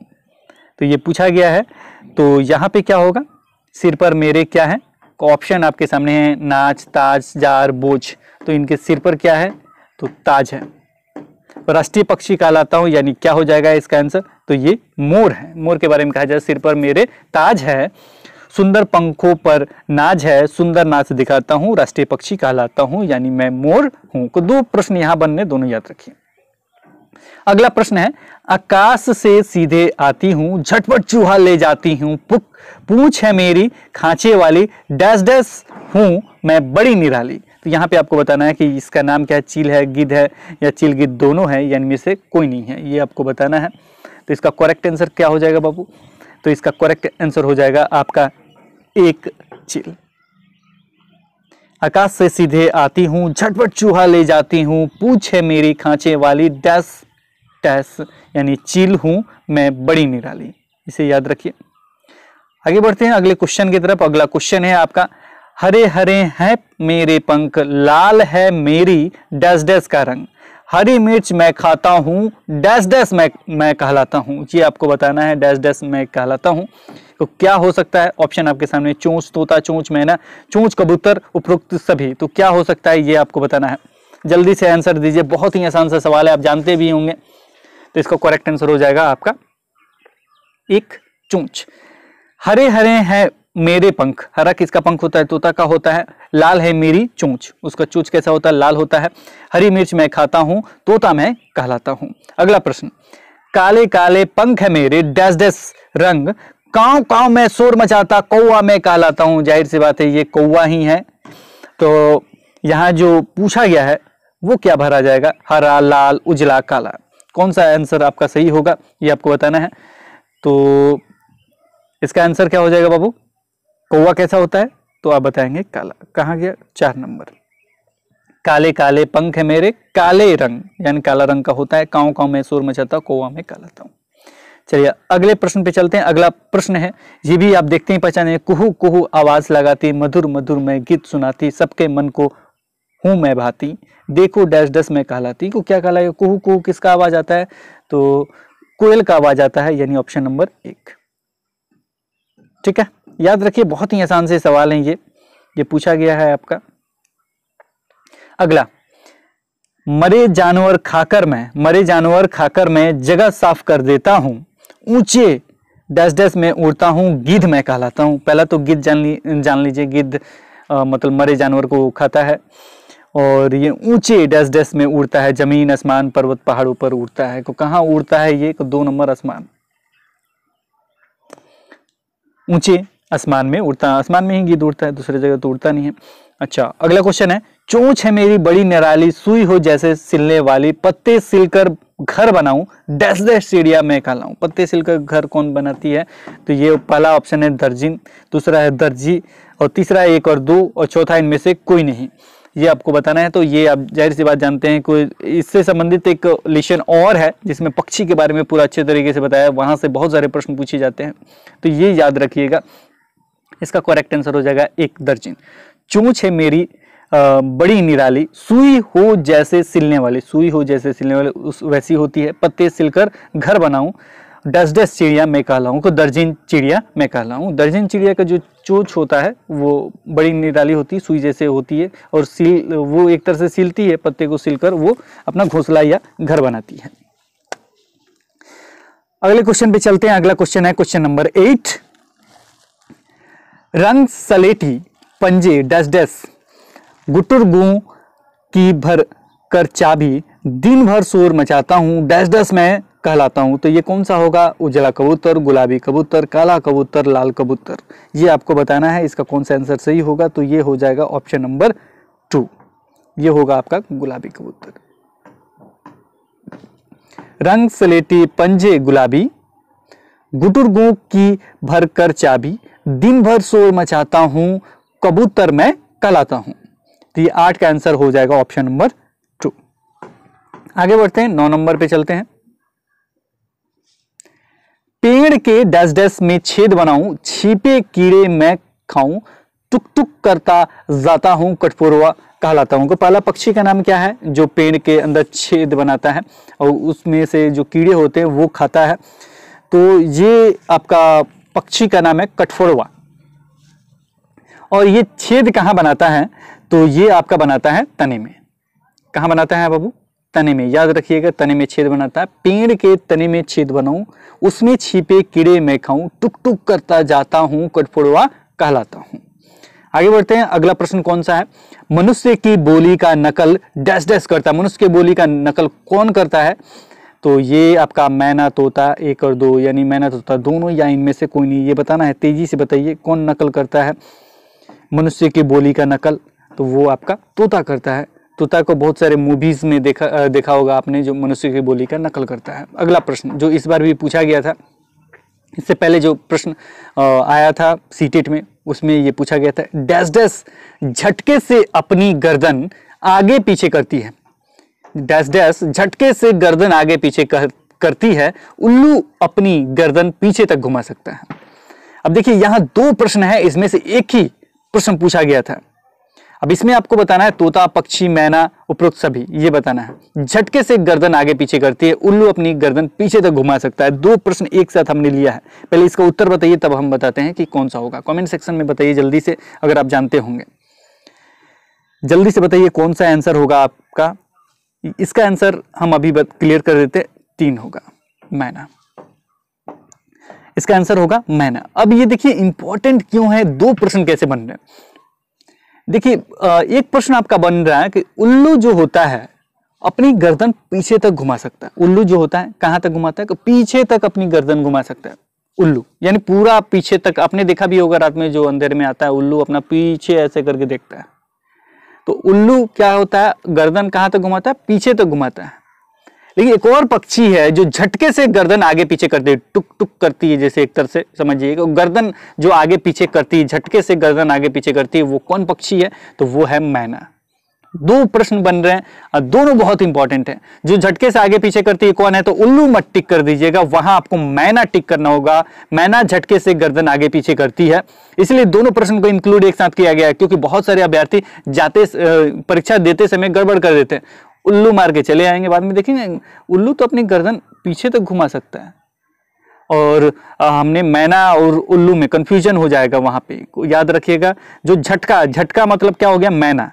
तो ये पूछा गया है। तो यहाँ पे क्या होगा? सिर पर मेरे क्या है? ऑप्शन आपके सामने है, नाच, ताज, जार, बोझ। तो इनके सिर पर क्या है? तो ताज है। राष्ट्रीय पक्षी कहलाता हूँ, यानी क्या हो जाएगा इसका आंसर? तो ये मोर है। मोर के बारे में कहा जाए, सिर पर मेरे ताज है, सुंदर पंखों पर नाज है, सुंदर नाच दिखाता हूँ, राष्ट्रीय पक्षी कहलाता हूँ, यानी मैं मोर हूँ। तो दो प्रश्न यहाँ बनने, दोनों याद रखिए। अगला प्रश्न है, आकाश से सीधे आती हूँ, झटपट चूहा ले जाती हूँ, पूंछ है मेरी खांचे वाली, डैश डैश हूँ मैं बड़ी निराली। तो यहाँ पे आपको बताना है कि इसका नाम क्या है, चील है, गिद्ध है या चील गिद्ध दोनों है, या इनमें से कोई नहीं है, ये आपको बताना है। तो इसका करेक्ट आंसर क्या हो जाएगा बाबू? तो इसका करेक्ट आंसर हो जाएगा आपका एक चील। आकाश से सीधे आती हूँ, झटपट चूहा ले जाती हूँ, पूंछ है मेरी खांचे वाली, डैश डैश यानी चील हूँ मैं बड़ी निराली। इसे याद रखिए। आगे बढ़ते हैं अगले क्वेश्चन की तरफ। अगला क्वेश्चन है आपका, हरे हरे हैं मेरे पंख, लाल है मेरी डैश डैश का रंग, हरी मिर्च मैं खाता हूँ, डैश डैश मैं कहलाता हूँ। ये आपको बताना है, डैश डैश मैं कहलाता हूँ। तो क्या हो सकता है? ऑप्शन आपके सामने, चोंच तोता, चोंच मैना, चोंच कबूतर, उपरोक्त सभी। तो क्या हो सकता है ये आपको बताना है। जल्दी से आंसर दीजिए, बहुत ही आसान सा सवाल है, आप जानते भी होंगे। तो इसका करेक्ट आंसर हो जाएगा आपका एक चोंच। हरे हरे हैं मेरे पंख, हरा किसका पंख होता है? तोता का होता है। लाल है मेरी चोंच, उसका चोंच कैसा होता है? लाल होता है। हरी मिर्च मैं खाता हूं, तोता मैं कहलाता हूं। अगला प्रश्न, काले काले पंख है मेरे डैश डैश रंग, कांव कांव मैं शोर मचाता, कौवा मैं कहलाता हूं। जाहिर सी बात है ये कौवा ही है। तो यहां जो पूछा गया है वो क्या भरा जाएगा? हरा, लाल, उजला, काला। कौन सा आंसर आपका सही होगा ये आपको बताना है। तो इसका आंसर क्या हो जाएगा बाबू? कौवा कैसा होता है? तो आप बताएंगे काला। कहाँ गया? 4 नंबर। काले काले पंख है मेरे, काले रंग यानी काला रंग का होता है। कांव कांव में शोर मचाता, कौवा में कहलाता हूं। चलिए अगले प्रश्न पे चलते हैं। अगला प्रश्न है, ये भी आप देखते हैं पहचाने, कुहू कुहू आवाज लगाती, मधुर मधुर में गीत सुनाती, सबके मन को हूं मैं भाती, देखो डैश डैश में कहलाती। को क्या कहलाएगा? कुहू कुहू किसका आवाज आता है? तो कोयल का आवाज आता है, यानी ऑप्शन नंबर 1। ठीक है, याद रखिए, बहुत ही आसान से सवाल हैं ये पूछा गया है आपका। अगला, मरे जानवर खाकर मैं जगह साफ कर देता हूं, ऊंचे डैश डैश में उड़ता हूं, गिद्ध मैं कहलाता हूं। पहला तो गिद्ध जान लीजिए, गिद्ध मतलब मरे जानवर को खाता है, और ये ऊंचे डैश डैश में उड़ता है, जमीन आसमान पर्वत पहाड़ों पर उड़ता है। तो कहाँ उड़ता है ये? 2 नंबर आसमान, ऊंचे आसमान में उड़ता है। आसमान में ही गिद्ध उड़ता है, दूसरी जगह तो उड़ता नहीं है। अच्छा, अगला क्वेश्चन है, चोंच है मेरी बड़ी निराली, सुई हो जैसे सिलने वाली, पत्ते सिलकर घर बनाऊं, डैश डैश चिड़िया मैं कहलाऊं। पत्ते सिलकर घर कौन बनाती है? तो ये पहला ऑप्शन है दर्जिन, दूसरा है दर्जी, और तीसरा है 1 और 2, और चौथा इनमें से कोई नहीं। ये आपको बताना है। तो ये आप जाहिर सी बात जानते हैं, कोई इससे संबंधित एक लेसन और है जिसमें पक्षी के बारे में पूरा अच्छे तरीके से बताया है, वहां से बहुत सारे प्रश्न पूछे जाते हैं। तो ये याद रखिएगा, इसका करेक्ट आंसर हो जाएगा 1 दर्जन। चोंच है मेरी बड़ी निराली, सुई हो जैसे सिलने वाली, सुई हो जैसे सिलने वाली उस वैसी होती है, पत्ते सिलकर घर बनाऊं, डैश डैश चिड़िया मैं कहलाऊं, को दर्जन चिड़िया मैं कहलाऊं। दर्जन चिड़िया का जो चोंच होता है वो बड़ी निराली होती है, सुई जैसे होती है, और वो एक तरह से सिलती है, पत्ते को सिलकर वो अपना घोंसला या घर बनाती है। अगले क्वेश्चन पे चलते हैं। अगला क्वेश्चन है क्वेश्चन नंबर 8, रंग सलेटी पंजे डैश डैश, गुटुर गूं की भर कर चाबी, दिन भर शोर मचाता हूं, डैश डैश मैं कहलाता हूं। तो ये कौन सा होगा? उजला कबूतर, गुलाबी कबूतर, काला कबूतर, लाल कबूतर। ये आपको बताना है, इसका कौन सा आंसर सही होगा। तो ये हो जाएगा ऑप्शन नंबर 2, ये होगा आपका गुलाबी कबूतर। रंग सलेटी पंजे गुलाबी, गुटुर गूं की भर कर चाबी, दिन भर शोर मचाता हूं, कबूतर मैं कहलाता हूं। तो ये 8 का आंसर हो जाएगा ऑप्शन नंबर 2। आगे बढ़ते हैं, 9 नंबर पे चलते हैं। पेड़ के डैश डैश में छेद बनाऊं, छिपे कीड़े मैं खाऊं, टुक टुक करता जाता हूं, कठफोरवा कहलाता हूं। तो पहला पक्षी का नाम क्या है जो पेड़ के अंदर छेद बनाता है और उसमें से जो कीड़े होते हैं वो खाता है? तो ये आपका पक्षी का नाम है कठफोरवा। और ये छेद कहाँ बनाता है? तो ये आपका बनाता है तने में। कहाँ बनाता है बाबू? तने में। याद रखिएगा, तने में छेद बनाता है। पेड़ के तने में छेद बनाऊं, उसमें छिपे कीड़े मैं खाऊं, टुक टुक करता जाता हूं, कठफोरवा कहलाता हूं। आगे बढ़ते हैं, अगला प्रश्न कौन सा है? मनुष्य की बोली का नकल डैश डैश करता है। मनुष्य की बोली का नकल कौन करता है? तो ये आपका मैना, तोता, 1 और 2, यानी मैना तोता दोनों या इनमें से कोई नहीं, ये बताना है। तेजी से बताइए कौन नकल करता है मनुष्य की बोली का नकल? तो वो आपका तोता करता है। तोता को बहुत सारे मूवीज में देखा होगा आपने, जो मनुष्य की बोली का नकल करता है। अगला प्रश्न जो इस बार भी पूछा गया था, इससे पहले जो प्रश्न आया था सीटेट में, उसमें ये पूछा गया था, डैश डैश झटके से अपनी गर्दन आगे पीछे करती है। डैश डैश झटके से गर्दन आगे पीछे करती है, उल्लू अपनी गर्दन पीछे तक घुमा सकता है। अब देखिए यहां 2 प्रश्न है, इसमें से एक ही प्रश्न पूछा गया था। अब इसमें आपको बताना है तोता, पक्षी, मैना, उपरोक्त सभी, ये बताना है। झटके से गर्दन आगे पीछे करती है, उल्लू अपनी गर्दन पीछे तक घुमा सकता है। 2 प्रश्न एक साथ हमने लिया है। पहले इसका उत्तर बताइए, तब हम बताते हैं कि कौन सा होगा। कमेंट सेक्शन में बताइए जल्दी से, अगर आप जानते होंगे जल्दी से बताइए कौन सा आंसर होगा आपका। इसका आंसर हम अभी क्लियर कर देते, 3 होगा, मैना। इसका आंसर होगा मैना। अब ये देखिए इंपॉर्टेंट क्यों है, 2 प्रश्न कैसे बन रहे हैं। देखिए एक प्रश्न आपका बन रहा है कि उल्लू जो होता है अपनी गर्दन पीछे तक घुमा सकता है। उल्लू जो होता है कहां तक घुमाता है? पीछे तक अपनी गर्दन घुमा सकता है उल्लू, यानी पूरा पीछे तक। आपने देखा भी होगा रात में जो अंधेरे में आता है, उल्लू अपना पीछे ऐसे करके देखता है। तो उल्लू क्या होता है, गर्दन कहां तक घुमाता है? पीछे तक घुमाता है। लेकिन एक और पक्षी है जो झटके से गर्दन आगे पीछे करती है, टुक टुक करती है, जैसे एक तरह से समझिएगा। गर्दन जो आगे पीछे करती है, झटके से गर्दन आगे पीछे करती है, वो कौन पक्षी है? तो वो है मैना। 2 प्रश्न बन रहे हैं और दोनों बहुत इंपॉर्टेंट है। जो झटके से आगे पीछे करती है कौन है? तो उल्लू मत टिक कर दीजिएगा, वहां आपको मैना टिक करना होगा। मैना झटके से गर्दन आगे पीछे करती है, इसलिए दोनों प्रश्न को इंक्लूड एक साथ किया गया है। क्योंकि बहुत सारे अभ्यर्थी जाते परीक्षा देते समय गड़बड़ कर देते हैं, उल्लू मार के चले आएंगे, बाद में देखेंगे उल्लू तो अपनी गर्दन पीछे तक घुमा सकता है। और हमने मैना और उल्लू में कंफ्यूजन हो जाएगा वहां पे। याद रखिएगा, जो झटका मतलब क्या हो गया? मैना।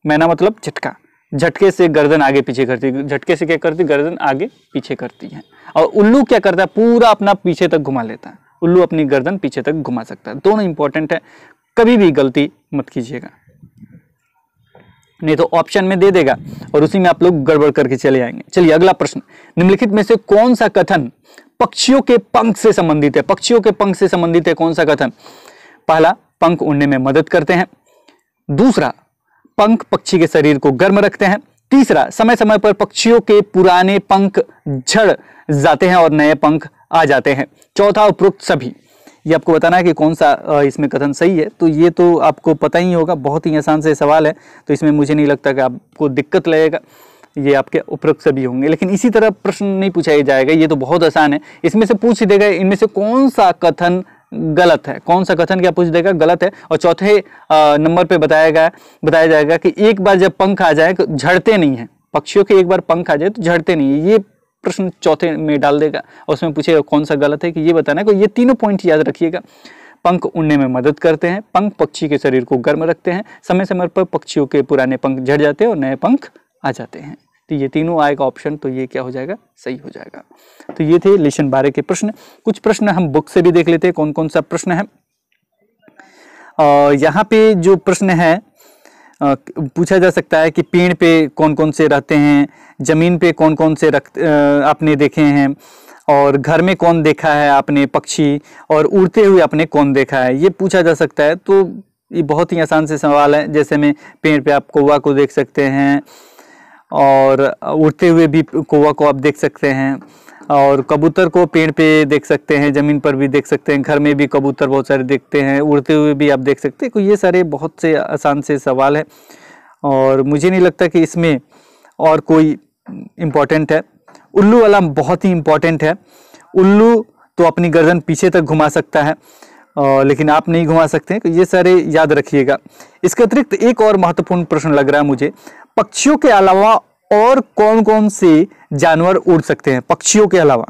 मैना मतलब झटका, झटके से गर्दन आगे पीछे करती है। झटके से क्या करती? गर्दन आगे पीछे करती है। और उल्लू क्या करता है? पूरा अपना पीछे तक घुमा लेता है। उल्लू अपनी गर्दन पीछे तक घुमा सकता है। दोनों इंपॉर्टेंट है, कभी भी गलती मत कीजिएगा, नहीं तो ऑप्शन में दे देगा और उसी में आप लोग गड़बड़ करके चले आएंगे। चलिए अगला प्रश्न, निम्नलिखित में से कौन सा कथन पक्षियों के पंख से संबंधित है? पक्षियों के पंख से संबंधित है कौन सा कथन? पहला, पंख उड़ने में मदद करते हैं। दूसरा, पंख पक्षी के शरीर को गर्म रखते हैं। तीसरा, समय समय पर पक्षियों के पुराने पंख झड़ जाते हैं और नए पंख आ जाते हैं। चौथा, उपरोक्त सभी। ये आपको बताना है कि कौन सा इसमें कथन सही है। तो ये तो आपको पता ही होगा, बहुत ही आसान से सवाल है, तो इसमें मुझे नहीं लगता कि आपको दिक्कत लगेगा। ये आपके उपरोक्त सभी होंगे, लेकिन इसी तरह प्रश्न नहीं पूछा जाएगा, ये तो बहुत आसान है। इसमें से पूछ देगा इनमें से कौन सा कथन गलत है, कौन सा कथन क्या पूछ देगा? गलत है। और चौथे नंबर पे बताया जाएगा कि एक बार जब पंख आ जाए तो झड़ते नहीं है। पक्षियों के एक बार पंख आ जाए तो झड़ते नहीं है। ये प्रश्न चौथे में डाल देगा और उसमें पूछेगा कौन सा गलत है, कि ये बताना है। ये तीनों पॉइंट याद रखिएगा। पंख उड़ने में मदद करते हैं, पंख पक्षी के शरीर को गर्म रखते हैं, समय समय पर पक्षियों के पुराने पंख झड़ जाते हैं और नए पंख आ जाते हैं। तो ये तीनों आएगा ऑप्शन, तो ये क्या हो जाएगा? सही हो जाएगा। तो ये थे लेसन 12 के प्रश्न। कुछ प्रश्न हम बुक से भी देख लेते हैं कौन कौन सा प्रश्न है। यहाँ पे जो प्रश्न है पूछा जा सकता है कि पेड़ पे कौन कौन से रहते हैं, जमीन पे कौन कौन से आपने देखे हैं, और घर में कौन देखा है आपने पक्षी, और उड़ते हुए आपने कौन देखा है, ये पूछा जा सकता है। तो ये बहुत ही आसान से सवाल है। जैसे में पेड़ पे आप कौवा को देख सकते हैं, और उड़ते हुए भी कौवा को आप देख सकते हैं, और कबूतर को पेड़ पे देख सकते हैं, ज़मीन पर भी देख सकते हैं, घर में भी कबूतर बहुत सारे देखते हैं, उड़ते हुए भी आप देख सकते हैं। तो ये सारे बहुत से आसान से सवाल है और मुझे नहीं लगता कि इसमें और कोई इम्पोर्टेंट है। उल्लू वाला बहुत ही इम्पोर्टेंट है। उल्लू तो अपनी गर्दन पीछे तक घुमा सकता है, लेकिन आप नहीं घुमा सकते। तो ये सारे याद रखिएगा। इसके अतिरिक्त एक और महत्वपूर्ण प्रश्न लग रहा है मुझे, पक्षियों के अलावा और कौन कौन से जानवर उड़ सकते हैं? पक्षियों के अलावा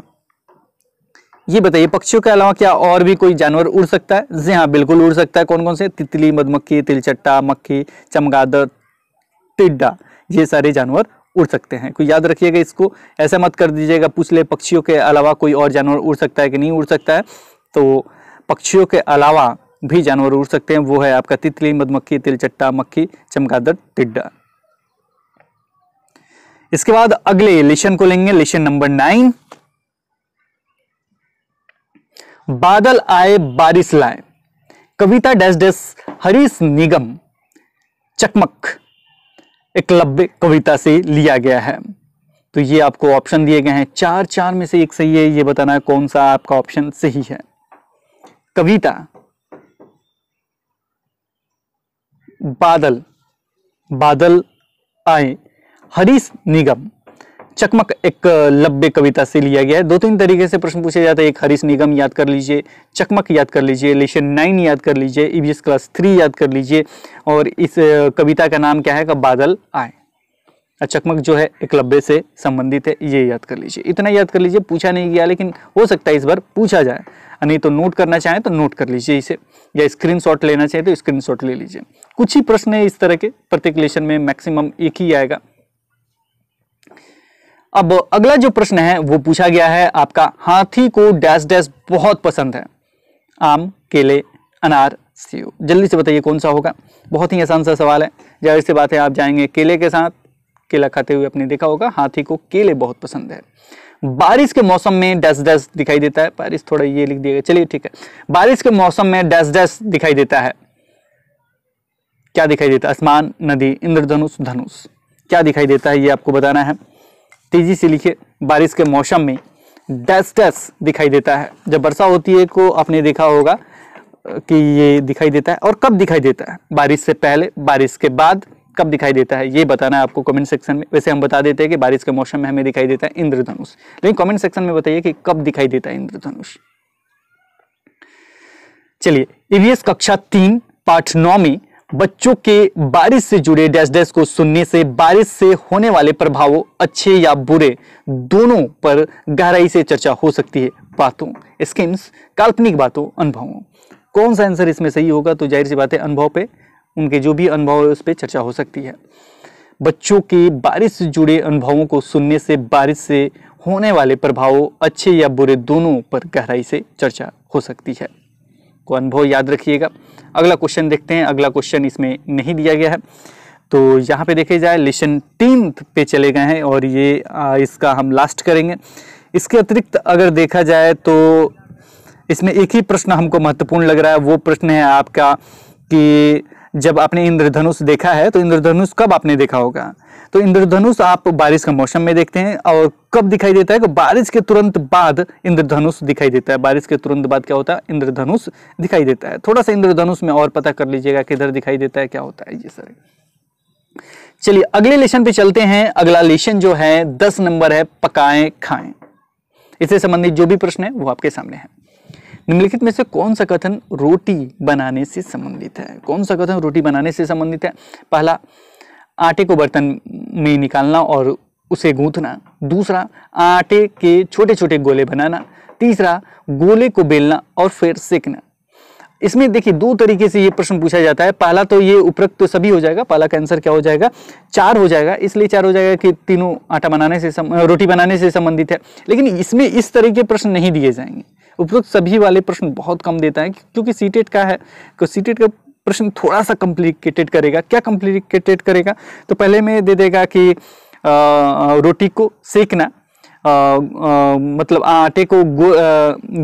ये बताइए, पक्षियों के अलावा क्या और भी कोई जानवर उड़ सकता है? जी हाँ, बिल्कुल उड़ सकता है। कौन कौन से? तितली, मधुमक्खी, तिलचट्टा, मक्खी, चमगादड़, टिड्डा, ये सारे जानवर उड़ सकते हैं। कोई याद रखिएगा इसको, ऐसा मत कर दीजिएगा पूछ ले पक्षियों के अलावा कोई और जानवर उड़ सकता है कि नहीं उड़ सकता है। तो पक्षियों के अलावा भी जानवर उड़ सकते हैं, वो है आपका तितली, मधुमक्खी, तिलचट्टा, मक्खी, चमगादड़, टिड्डा। इसके बाद अगले लेशन को लेंगे, लेशन नंबर 9। बादल आए बारिश लाए, कविता डैश डैश हरीश निगम, चकमक एकलव्य कविता से लिया गया है। तो ये आपको ऑप्शन दिए गए हैं, 4 में से एक सही है, ये बताना है कौन सा आपका ऑप्शन सही है। कविता बादल, बादल आए, हरीश निगम, चकमक एकलव्य कविता से लिया गया है। 2-3 तरीके से प्रश्न पूछे जाते हैं, एक हरीश निगम याद कर लीजिए, चकमक याद कर लीजिए, लेशन 9 याद कर लीजिए, ईवीएस क्लास 3 याद कर लीजिए, और इस कविता का नाम क्या है, बादल आए। चकमक जो है एकलव्य से संबंधित है, ये याद कर लीजिए। इतना याद कर लीजिए, पूछा नहीं गया लेकिन हो सकता है इस बार पूछा जाए, नहीं तो नोट करना चाहें तो नोट कर लीजिए इसे, या स्क्रीनशॉट लेना चाहें तो स्क्रीनशॉट ले लीजिए। कुछ ही प्रश्न है इस तरह के, प्रत्येक लेशन में मैक्सिमम एक ही आएगा। अब अगला जो प्रश्न है वो पूछा गया है आपका, हाथी को डैश डैश बहुत पसंद है, आम, केले, अनार, सेब। जल्दी से बताइए कौन सा होगा। बहुत ही आसान सा सवाल है, जाहिर सी बात है आप जाएंगे केले के साथ, केला खाते हुए आपने देखा होगा, हाथी को केले बहुत पसंद है। बारिश के मौसम में डैश डैश दिखाई देता है, बारिश थोड़ा ये लिख दिएगा, चलिए ठीक है। बारिश के मौसम में डैश डैश दिखाई देता है, क्या दिखाई देता है, आसमान, नदी, इंद्रधनुष, धनुष, क्या दिखाई देता है ये आपको बताना है। तेजी से लिखिए, बारिश के मौसम में डैश डैश दिखाई देता है। जब वर्षा होती है को आपने देखा होगा कि ये दिखाई देता है, और कब दिखाई देता है, बारिश से पहले, बारिश के बाद, कब दिखाई देता है ये बताना है आपको कमेंट सेक्शन में। वैसे हम बता देते हैं कि बारिश के मौसम में हमें दिखाई देता है इंद्रधनुष, लेकिन कमेंट सेक्शन में बताइए कि कब दिखाई देता है इंद्रधनुष। चलिए, ईवीएस कक्षा 3 पाठ 9 में बच्चों के बारिश से जुड़े डैश डैश को सुनने से बारिश से होने वाले प्रभावों, अच्छे या बुरे, दोनों पर गहराई से चर्चा हो सकती है। बातों, स्कीम्स, काल्पनिक बातों, अनुभवों। कौन सा आंसर इसमें सही होगा, तो जाहिर सी बात है अनुभव पे, उनके जो भी अनुभव है उस पर चर्चा हो सकती है। बच्चों के बारिश से जुड़े अनुभवों को सुनने से बारिश से होने वाले प्रभावों, अच्छे या बुरे, दोनों पर गहराई से चर्चा हो सकती है। को अनुभव याद रखिएगा। अगला क्वेश्चन देखते हैं। अगला क्वेश्चन इसमें नहीं दिया गया है, तो यहाँ पे देखे जाए लेसन 3 पे चले गए हैं, और ये इसका हम लास्ट करेंगे। इसके अतिरिक्त अगर देखा जाए तो इसमें एक ही प्रश्न हमको महत्वपूर्ण लग रहा है। वो प्रश्न है आपका कि जब आपने इंद्रधनुष देखा है तो इंद्रधनुष कब आपने देखा होगा। तो इंद्रधनुष आप बारिश के मौसम में देखते हैं, और कब दिखाई देता है कि बारिश के तुरंत बाद इंद्रधनुष दिखाई देता है। बारिश के तुरंत बाद क्या होता है, इंद्रधनुष दिखाई देता है। थोड़ा सा इंद्रधनुष में और पता कर लीजिएगा किधर दिखाई देता है, क्या होता है ये सर। चलिए अगले लेशन पे चलते हैं। अगला लेशन जो है 10 नंबर है, पकाएं खाएं। इससे संबंधित जो भी प्रश्न है वो आपके सामने है। निम्नलिखित में से कौन सा कथन रोटी बनाने से संबंधित है। कौन सा कथन रोटी बनाने से संबंधित है। पहला, आटे को बर्तन में निकालना और उसे गूंथना। दूसरा, आटे के छोटे छोटे गोले बनाना। तीसरा, गोले को बेलना और फिर सेकना। इसमें देखिए 2 तरीके से ये प्रश्न पूछा जाता है। पहला तो ये उपरोक्त तो सभी हो जाएगा, पहला का आंसर क्या हो जाएगा, 4 हो जाएगा। इसलिए 4 हो जाएगा कि तीनों आटा बनाने से रोटी बनाने से संबंधित है। लेकिन इसमें इस तरह के प्रश्न नहीं दिए जाएंगे। उपरोक्त सभी वाले प्रश्न बहुत कम देता है, क्योंकि सीटेट का है, तो सीटेट का प्रश्न थोड़ा सा कॉम्प्लिकेटेड करेगा। क्या कॉम्प्लिकेटेड करेगा, तो पहले में दे देगा कि रोटी को सेकना, मतलब आटे को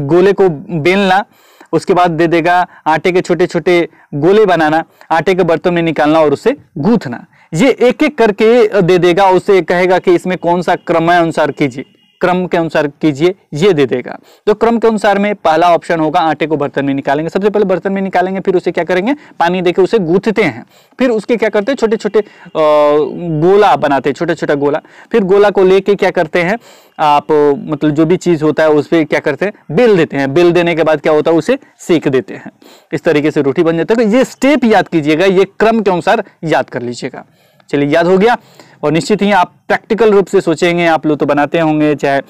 गोले को बेलना। उसके बाद दे देगा आटे के छोटे छोटे गोले बनाना, आटे के बर्तन में निकालना और उसे गूंथना। ये एक एक करके दे देगा। उसे कहेगा कि इसमें कौन सा क्रमानुसार कीजिए, क्रम के अनुसार कीजिए, ये दे देगा। तो क्रम के अनुसार में पहला ऑप्शन होगा, आटे को बर्तन में निकालेंगे। सबसे पहले बर्तन में निकालेंगे, फिर उसे क्या करेंगे, पानी देके उसे गूंथते हैं। फिर उसके क्या करते हैं, छोटे छोटे गोला बनाते हैं, छोटा छोटा गोला। फिर गोला को लेके क्या करते हैं आप, मतलब जो भी चीज होता है उस पर क्या करते हैं, बेल देते हैं। बेल देने के बाद क्या होता है, उसे सेक देते हैं। इस तरीके से रोटी बन जाती है। तो ये स्टेप याद कीजिएगा, ये क्रम के अनुसार याद कर लीजिएगा। चलिए याद हो गया, और निश्चित ही आप प्रैक्टिकल रूप से सोचेंगे। आप लोग तो बनाते होंगे, चाहे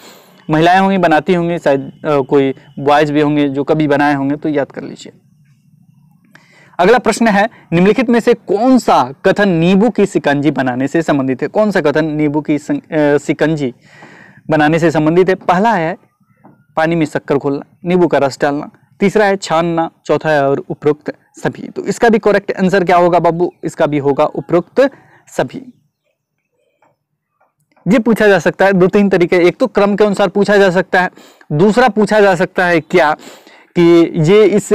महिलाएं होंगी बनाती होंगी, शायद कोई बॉयज भी होंगे जो कभी बनाए होंगे, तो याद कर लीजिए। अगला प्रश्न है, निम्नलिखित में से कौन सा कथन नींबू की शिकंजी बनाने से संबंधित है। कौन सा कथन नींबू की शिकंजी बनाने से संबंधित है। पहला है पानी में शक्कर घोलना, नींबू का रस डालना। तीसरा है छानना, चौथा है और उपरोक्त सभी। तो इसका भी करेक्ट आंसर क्या होगा बाबू? इसका भी होगा उपरोक्त सभी। ये पूछा जा सकता है 2-3 तरीके, एक तो क्रम के अनुसार पूछा जा सकता है, दूसरा पूछा जा सकता है क्या कि ये इस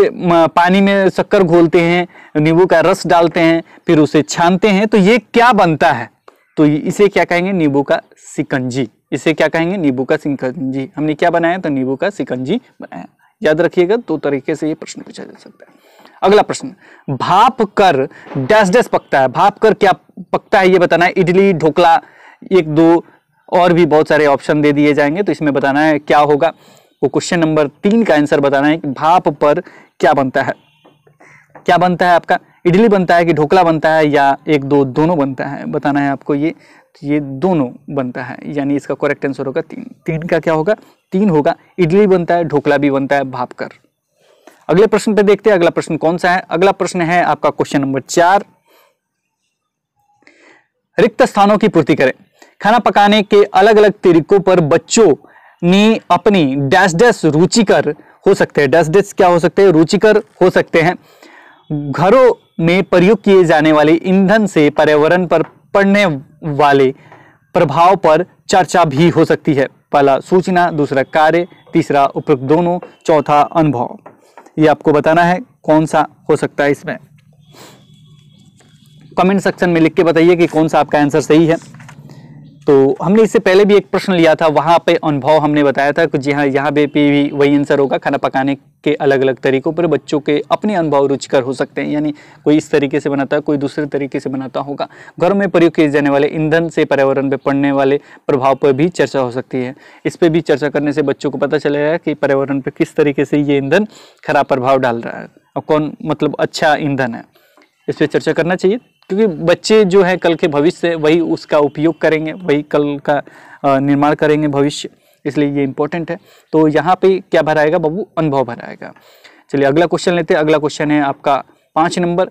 पानी में शक्कर घोलते हैं, नींबू का रस डालते हैं, फिर उसे छानते हैं, तो ये क्या बनता है? तो इसे क्या कहेंगे? नींबू का शिकंजी। इसे क्या कहेंगे? नींबू का शिकंजी। हमने क्या बनाया? तो नींबू का शिकंजी बनाया। याद रखिएगा, 2 तरीके से ये प्रश्न पूछा जा सकता है। अगला प्रश्न, भाप कर डैश डैश पकता है। भाप कर क्या पकता है ये बताना है। इडली, ढोकला, 1-2 और भी बहुत सारे ऑप्शन दे दिए जाएंगे, तो इसमें बताना है क्या होगा। वो क्वेश्चन नंबर 3 का आंसर बताना है कि भाप पर क्या बनता है। क्या बनता है आपका? इडली बनता है कि ढोकला बनता है, या 1-2 दोनों बनता है, बताना है आपको। ये दोनों बनता है, यानी इसका करेक्ट आंसर होगा 3। 3 का क्या होगा? 3 होगा। इडली बनता है, ढोकला भी बनता है भाप कर। अगले प्रश्न पे देखते हैं, अगला प्रश्न कौन सा है। अगला प्रश्न है आपका क्वेश्चन नंबर 4, रिक्त स्थानों की पूर्ति करें। खाना पकाने के अलग अलग तरीकों पर बच्चों ने अपनी डैश डैश रुचिकर हो सकते हैं। डैश डैश क्या हो सकते हैं? रुचिकर हो सकते हैं। घरों में प्रयोग किए जाने वाले ईंधन से पर्यावरण पर पड़ने वाले प्रभाव पर चर्चा भी हो सकती है। पहला सूचना, दूसरा कार्य, तीसरा उपरोक्त दोनों, चौथा अनुभव। ये आपको बताना है कौन सा हो सकता है। इसमें कमेंट सेक्शन में लिख के बताइए कि कौन सा आपका आंसर सही है। तो हमने इससे पहले भी एक प्रश्न लिया था, वहां पे अनुभव हमने बताया था कि जी हाँ, यहाँ पे भी वही आंसर होगा। खाना पकाने के अलग अलग तरीकों पर बच्चों के अपने अनुभव रुचिकर हो सकते हैं, यानी कोई इस तरीके से बनाता है, कोई दूसरे तरीके से बनाता होगा। घरों में प्रयोग किए जाने वाले ईंधन से पर्यावरण पर पड़ने वाले प्रभाव पर भी चर्चा हो सकती है। इस पर भी चर्चा करने से बच्चों को पता चलेगा कि पर्यावरण पर किस तरीके से ये ईंधन खराब प्रभाव डाल रहा है और कौन मतलब अच्छा ईंधन है। इस पर चर्चा करना चाहिए, क्योंकि बच्चे जो है कल के भविष्य, वही उसका उपयोग करेंगे, वही कल का निर्माण करेंगे भविष्य, इसलिए ये इंपॉर्टेंट है। तो यहाँ पे क्या भराएगा बाबू? अनुभव भराएगा। चलिए अगला क्वेश्चन लेते हैं। अगला क्वेश्चन है आपका 5 नंबर,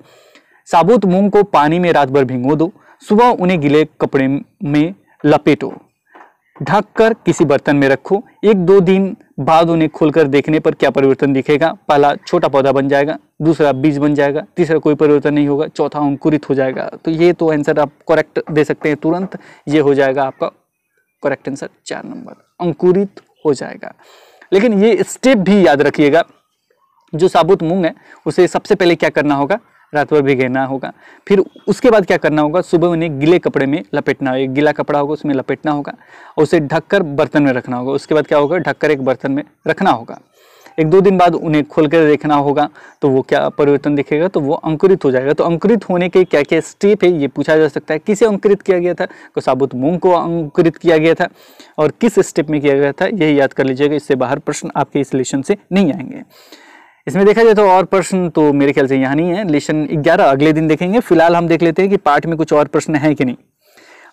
साबुत मूंग को पानी में रात भर भिगो दो, सुबह उन्हें गीले कपड़े में लपेटो, ढक कर किसी बर्तन में रखो, 1-2 दिन बाद उन्हें खोलकर देखने पर क्या परिवर्तन दिखेगा? पहला छोटा पौधा बन जाएगा, दूसरा बीज बन जाएगा, तीसरा कोई परिवर्तन नहीं होगा, चौथा अंकुरित हो जाएगा। तो ये तो आंसर आप करेक्ट दे सकते हैं तुरंत, ये हो जाएगा आपका करेक्ट आंसर 4 नंबर, अंकुरित हो जाएगा। लेकिन ये स्टेप भी याद रखिएगा, जो साबुत मूंग है उसे सबसे पहले क्या करना होगा? रात भर भिगोना होगा। फिर उसके बाद क्या करना होगा? सुबह उन्हें गीले कपड़े में लपेटना होगा, एक गीला कपड़ा होगा उसमें लपेटना होगा और उसे ढककर बर्तन में रखना होगा। उसके बाद क्या होगा? ढककर एक बर्तन में रखना होगा। 1-2 दिन बाद उन्हें खोलकर देखना होगा, तो वो क्या परिवर्तन दिखेगा? तो वो अंकुरित हो जाएगा। तो अंकुरित होने के क्या क्या स्टेप है ये पूछा जा सकता है। किसे अंकुरित किया गया था? तो साबुत मूंग को अंकुरित किया गया था, और किस स्टेप में किया गया था यही याद कर लीजिएगा। इससे बाहर प्रश्न आपके इस लेसन से नहीं आएंगे। इसमें देखा जाए तो और प्रश्न तो मेरे ख्याल से यहाँ नहीं है। लेसन 11 अगले दिन देखेंगे। फिलहाल हम देख लेते हैं कि पाठ में कुछ और प्रश्न है कि नहीं।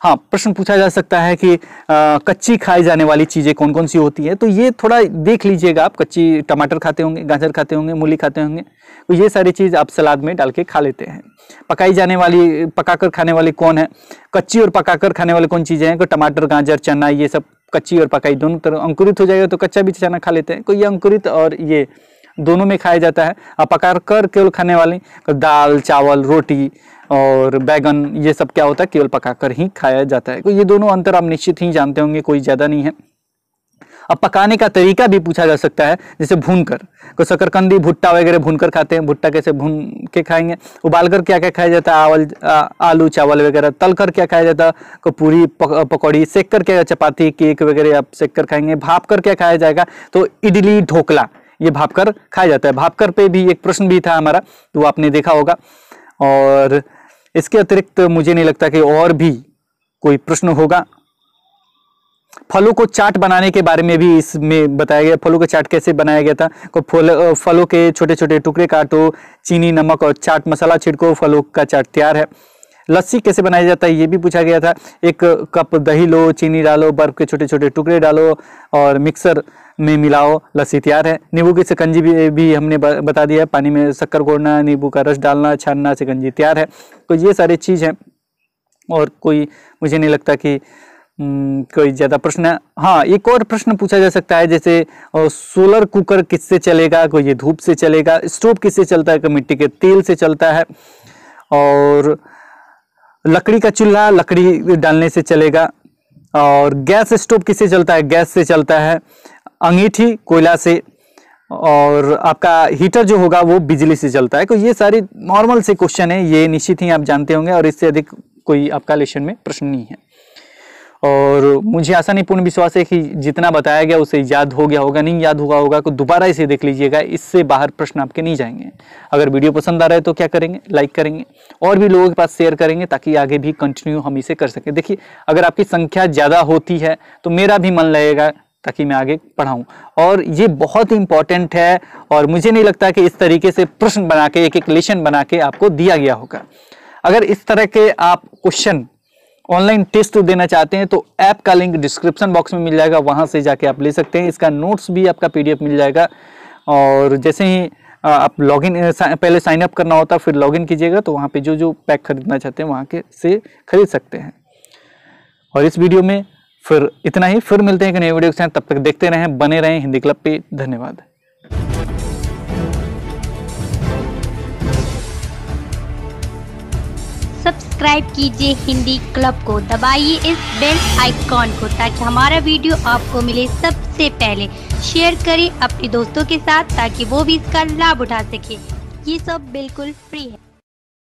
हाँ, प्रश्न पूछा जा सकता है कि कच्ची खाई जाने वाली चीजें कौन कौन सी होती है। तो ये थोड़ा देख लीजिएगा आप। कच्ची टमाटर खाते होंगे, गाजर खाते होंगे, मूली खाते होंगे, तो ये सारी चीज आप सलाद में डाल के खा लेते हैं। पकाई जाने वाली, पकाकर खाने वाली कौन है? कच्ची और पकाकर खाने वाली कौन चीजें हैं? तो टमाटर, गाजर, चना, ये सब कच्ची और पकाई दोनों तरह। अंकुरित हो जाएगा तो कच्चा भी चना खा लेते हैं। तो ये अंकुरित और ये दोनों में खाया जाता है। अब पकाकर केवल खाने वाली दाल, चावल, रोटी और बैगन, ये सब क्या होता है? केवल पकाकर ही खाया जाता है। तो ये दोनों अंतर आप निश्चित ही जानते होंगे, कोई ज्यादा नहीं है। अब पकाने का तरीका भी पूछा जा सकता है, जैसे भूनकर, तो शकरकंदी, भुट्टा वगैरह भूनकर खाते हैं। भुट्टा कैसे भून के खाएंगे? उबालकर क्या क्या खाया जाता है? आलू, चावल वगैरह। तलकर क्या खाया जाता है? को पूरी, पकौड़ी। सेक कर क्या? चपाती, केक वगैरह आप सेक कर खाएंगे। भाप कर क्या खाया जाएगा? तो इडली, ढोकला, ये भाप कर खाया जाता है। भाप कर पे भी एक प्रश्न भी था हमारा, तो आपने देखा होगा। और इसके अतिरिक्त मुझे नहीं लगता कि और भी कोई प्रश्न होगा। फलों को चाट बनाने के बारे में भी इसमें बताया गया। फलों का चाट कैसे बनाया गया था? को फलों के छोटे छोटे टुकड़े काटो, चीनी, नमक और चाट मसाला छिड़को, फलों का चाट तैयार है। लस्सी कैसे बनाया जाता है ये भी पूछा गया था। 1 कप दही लो, चीनी डालो, बर्फ के छोटे छोटे टुकड़े डालो और मिक्सर में मिलाओ, लस्सी तैयार है। नींबू की शिकंजी भी हमने बता दिया है। पानी में शक्कर घोलना, नींबू का रस डालना, छानना, शिकंजी तैयार है। तो ये सारी चीज़ हैं, और कोई मुझे नहीं लगता कि कोई ज्यादा प्रश्न, हाँ एक और प्रश्न पूछा जा सकता है, जैसे सोलर कुकर किससे चलेगा, कोई ये धूप से चलेगा, स्टोव किससे चलता है, कोई मिट्टी के तेल से चलता है, और लकड़ी का चूल्हा लकड़ी डालने से चलेगा, और गैस स्टोव किससे चलता है, गैस से चलता है, अंगीठी कोयला से, और आपका हीटर जो होगा वो बिजली से चलता है। तो ये सारे नॉर्मल से क्वेश्चन है, ये निश्चित ही आप जानते होंगे और इससे अधिक कोई आपका लेसन में प्रश्न नहीं है। और मुझे आशा नहीं पूर्ण विश्वास है कि जितना बताया गया उसे याद हो गया होगा, नहीं याद हुआ होगा तो दोबारा इसे देख लीजिएगा, इससे बाहर प्रश्न आपके नहीं जाएंगे। अगर वीडियो पसंद आ रहा है तो क्या करेंगे, लाइक करेंगे और भी लोगों के पास शेयर करेंगे ताकि आगे भी कंटिन्यू हम इसे कर सकें। देखिए अगर आपकी संख्या ज़्यादा होती है तो मेरा भी मन लगेगा ताकि मैं आगे पढ़ाऊँ, और ये बहुत ही इंपॉर्टेंट है। और मुझे नहीं लगता कि इस तरीके से प्रश्न बना के एक लेसन बना के आपको दिया गया होगा। अगर इस तरह के आप क्वेश्चन ऑनलाइन टेस्ट देना चाहते हैं तो ऐप का लिंक डिस्क्रिप्शन बॉक्स में मिल जाएगा, वहां से जाके आप ले सकते हैं। इसका नोट्स भी आपका PDF मिल जाएगा, और जैसे ही आप लॉगिन पहले साइन अप करना होता है फिर लॉगिन कीजिएगा तो वहां पे जो जो पैक खरीदना चाहते हैं वहां के से खरीद सकते हैं। और इस वीडियो में फिर इतना ही, फिर मिलते हैं एक नए वीडियो के साथ, तब तक देखते रहें, बने रहें हिंदी क्लब पे। धन्यवाद। सब्सक्राइब कीजिए हिंदी क्लब को, दबाइए इस बेल आइकॉन को ताकि हमारा वीडियो आपको मिले सबसे पहले। शेयर करें अपने दोस्तों के साथ ताकि वो भी इसका लाभ उठा सके। ये सब बिल्कुल फ्री है।